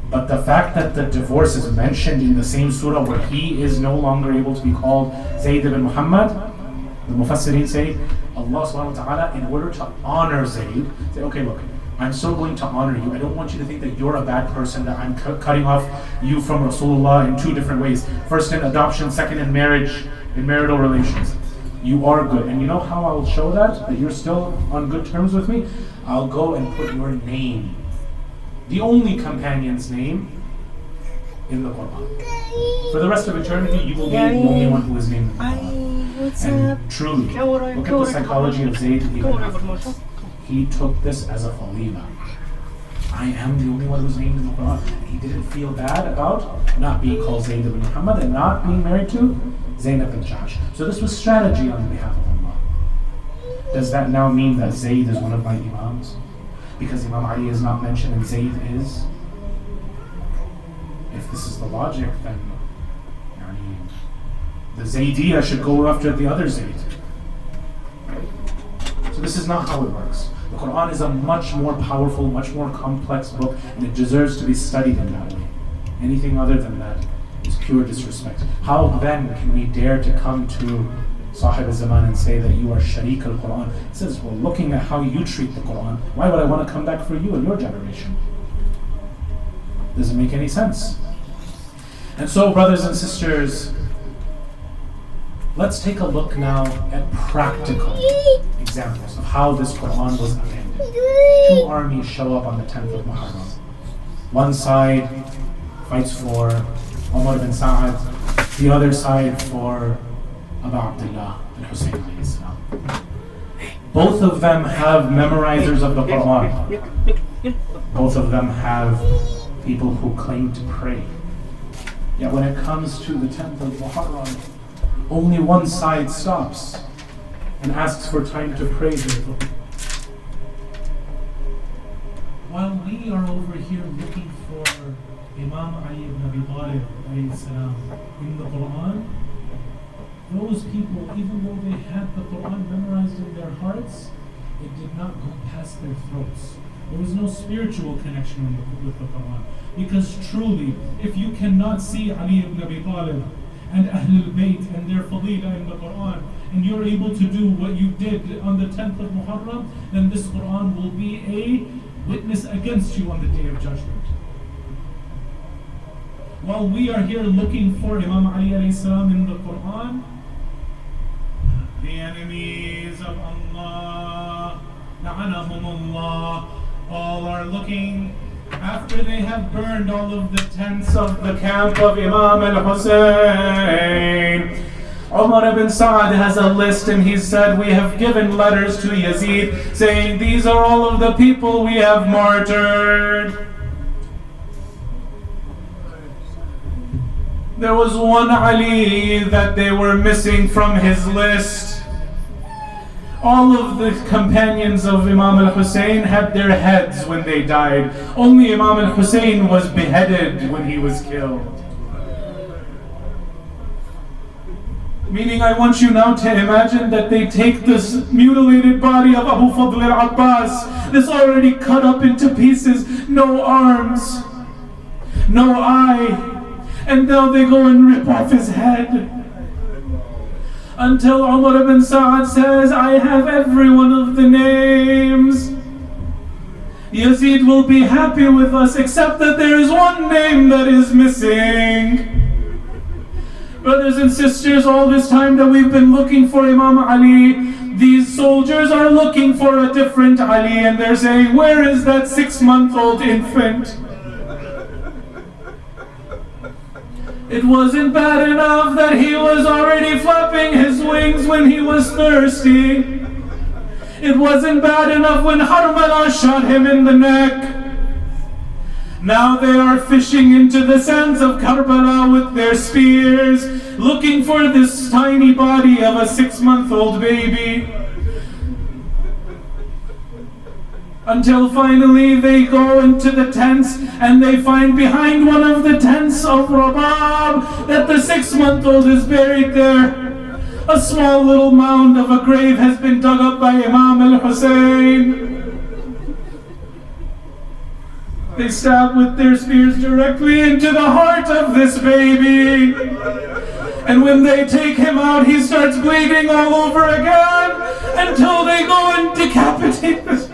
But the fact that the divorce is mentioned in the same surah where he is no longer able to be called Zayd ibn Muhammad, the Mufassirin say, Allah subhanahu wa ta'ala, in order to honor Zayd, say, okay, look, I'm still going to honor you. I don't want you to think that you're a bad person, that I'm cutting off you from Rasulullah in two different ways. First in adoption, second in marriage, in marital relations. You are good. And you know how I'll show that you're still on good terms with me? I'll go and put your name, the only companion's name, in the Qur'an. For the rest of eternity, you will be the only one who is named in the Qur'an. And truly, look at the psychology of Zayd ibn Harith. He took this as a faleela. I am the only one who's named in the Qur'an. He didn't feel bad about not being called Zayd ibn Muhammad and not being married to Zainab bin Jahash. So this was strategy on behalf of Allah. Does that now mean that Zayd is one of my imams? Because Imam Ali is not mentioned and Zayd is? If this is the logic, then the Zaydiyah should go after the other Zayd. So this is not how it works. The Qur'an is a much more powerful, much more complex book, and it deserves to be studied in that way. Anything other than that is pure disrespect. How then can we dare to come to Sahib al-Zaman and say that you are Sharik al-Qur'an? It says, well, looking at how you treat the Qur'an, why would I want to come back for you and your generation? Doesn't make any sense. And so, brothers and sisters, let's take a look now at practical examples of how this Qur'an was abandoned. Two armies show up on the 10th of Muharram. One side fights for Umar bin Sa'ad, the other side for Abu Abdullah al-Hussein alayhi salam. Both of them have memorizers of the Qur'an. Both of them have people who claim to pray. Yet when it comes to the 10th of Muharram, only one side stops and asks for time to pray their book. While we are over here looking for Imam Ali ibn Abi Talib alayhi salam in the Qur'an, those people, even though they had the Qur'an memorized in their hearts, it did not go past their throats. There was no spiritual connection with the Qur'an. Because truly, if you cannot see Ali ibn Abi Talib and Ahlul Bayt and their fadila in the Qur'an, and you're able to do what you did on the 10th of Muharram, then this Qur'an will be a witness against you on the Day of Judgment. While we are here looking for Imam Ali alayhi salam in the Qur'an, the enemies of Allah, la'anahumullah, all are looking after they have burned all of the tents of the camp of Imam al-Hussein. Umar ibn Sa'ad has a list and he said, we have given letters to Yazid saying these are all of the people we have martyred. There was one Ali that they were missing from his list. All of the companions of Imam al-Hussein had their heads when they died. Only Imam al-Hussein was beheaded when he was killed. Meaning, I want you now to imagine that they take this mutilated body of Abu Fadl al-Abbas, this already cut up into pieces, no arms, no eye, and now they go and rip off his head. until Umar ibn Sa'ad says, I have every one of the names. Yazid will be happy with us, except that there is one name that is missing. Brothers and sisters, all this time that we've been looking for Imam Ali, these soldiers are looking for a different Ali, and they're saying, where is that 6-month-old infant? It wasn't bad enough that he was already flapping his wings when he was thirsty. It wasn't bad enough when Karbala shot him in the neck. Now they are fishing into the sands of Karbala with their spears, looking for this tiny body of a 6-month-old baby. Until finally they go into the tents and they find behind one of the tents of Rabab that the 6-month-old is buried there. A small little mound of a grave has been dug up by Imam al-Hussein. They stab with their spears directly into the heart of this baby. And when they take him out, he starts bleeding all over again until they go and decapitate this.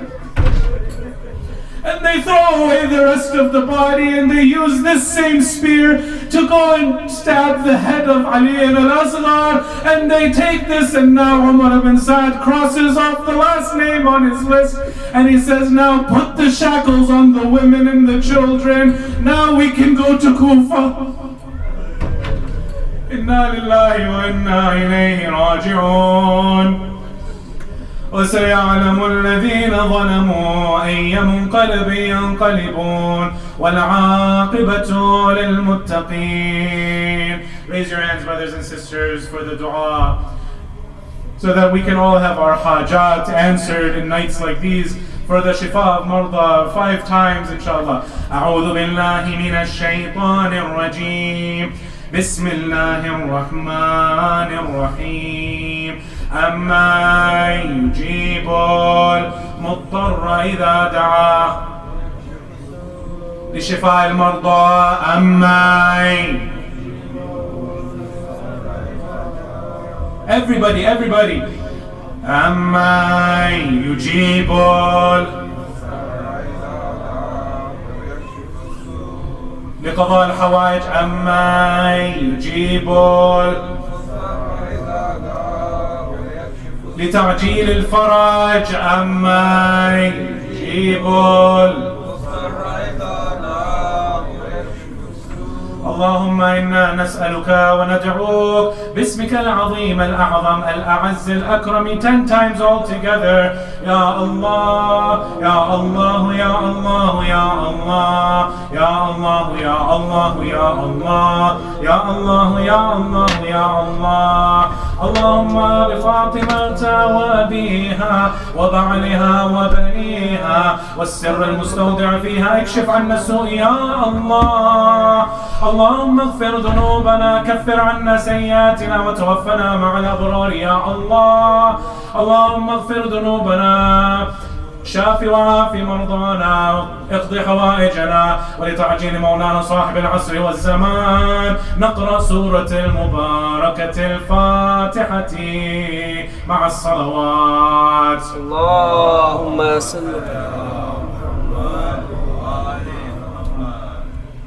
And they throw away the rest of the body, and they use this same spear to go and stab the head of Ali al-Asghar. And they take this, and now Umar ibn Sa'ad crosses off the last name on his list, and he says, now put the shackles on the women and the children. Now we can go to Kufa. Inna lillahi wa inna ilayhi raji'un. وسيعلم الذين ظلموا أي منقلب ينقلبون والعاقبة للمتقين. Raise your hands, brothers and sisters, for the dua, so that we can all have our hajat answered in nights like these. For the shifa of marda 5 times, inshallah. أعوذ بالله من الشيطان الرجيم. بسم الله الرحمن الرحيم. أما يجيب المضطر إذا دعاه لشفاء المرضى. Everybody. أما يجيب لقضاء الحوائج. أما يجيب لتعجيل الفرج. أما يجيب اللهم إنا نسألك وندعوك باسمك العظيم الأعظم الأعز الأكرم 10 times all together. يا الله يا الله يا الله يا الله يا الله يا الله يا الله يا الله يا الله يا الله. اللهم بفاطمة وأبيها وبعلها وبنيها والسر المستودع فيها اكشف عنا السوء يا الله. اللهم اغفر ذنوبنا كفر عنا سيئاتنا وتوفنا مع الأبرار يا الله. اللهم اغفر ذنوبنا شاف وعافي مرضانا اقضي حوائجنا ولتعجيل مولانا صاحب العصر والزمان. نقرأ سورة المباركة الفاتحة مع الصلوات. اللهم صل